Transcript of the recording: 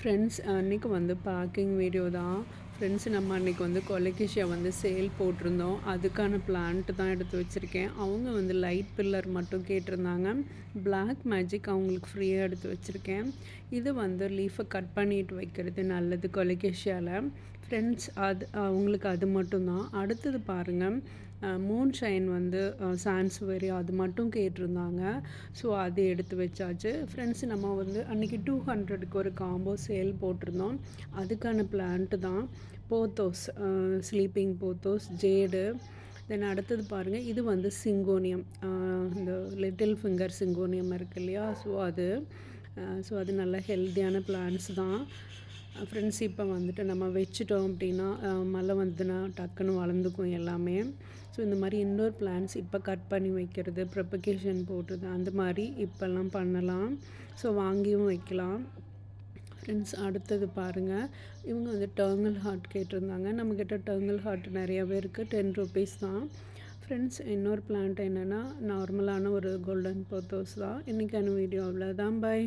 Friends அன்றைக்கி வந்து packing video தான். ஃப்ரெண்ட்ஸ் நம்ம அன்றைக்கி வந்து கொலோகேஷியா வந்து சேல் போட்டிருந்தோம். அதுக்கான பிளான்ட்டு தான் எடுத்து வச்சுருக்கேன். அவங்க வந்து லைட் பில்லர் மட்டும் கேட்டிருந்தாங்க. பிளாக் மேஜிக் அவங்களுக்கு ஃப்ரீயாக எடுத்து வச்சுருக்கேன். இது வந்து லீஃபை கட் பண்ணிட்டு வைக்கிறது நல்லது கொலோகேஷியாவில். ஃப்ரெண்ட்ஸ் அவங்களுக்கு அது மட்டும்தான். அடுத்தது பாருங்கள், மூன் ஷைன் வந்து சான்ஸ்வெரி அது மட்டும் கேட்டிருந்தாங்க. ஸோ அது எடுத்து வச்சாச்சு. ஃப்ரெண்ட்ஸ் நம்ம வந்து அன்றைக்கி 200க்கு ஒரு காம்போ சேல் போட்டிருந்தோம். அதுக்கான பிளான்ட்டு தான் போத்தோஸ், ஸ்லீப்பிங் போத்தோஸ், ஜேடு. தென் அடுத்தது பாருங்கள், இது வந்து சிங்கோனியம், இந்த லிட்டில் ஃபிங்கர் சிங்கோனியம் இருக்கு இல்லையா, ஸோ அது நல்ல ஹெல்த்தியான பிளான்ட்ஸ் தான். ஃப்ரெண்ட்ஸ் இப்போ வந்துட்டு நம்ம வச்சுட்டோம் அப்படின்னா மழை வந்துன்னா டக்குன்னு வளர்ந்துக்கும் எல்லாமே. ஸோ இந்த மாதிரி இன்டோர் பிளான்ட்ஸ் இப்போ கட் பண்ணி வைக்கிறது, ப்ரொபகேஷன் போடுறது, அந்த மாதிரி இப்போல்லாம் பண்ணலாம். ஸோ வாங்கியும் வைக்கலாம். ஃப்ரெண்ட்ஸ் அடுத்தது பாருங்கள், இவங்க வந்து டர்ங்கல் ஹார்ட் கேட்டிருந்தாங்க. நம்மக்கிட்ட டர்ங்கல் ஹார்ட் நிறையாவே இருக்குது, 10 ருபீஸ் தான். ஃப்ரெண்ட்ஸ் இன்னொரு பிளான்ட் என்னென்னா நார்மலான ஒரு கோல்டன் போத்தோஸ் தான். இன்றைக்கான வீடியோ அவ்வளோதான். பாய்.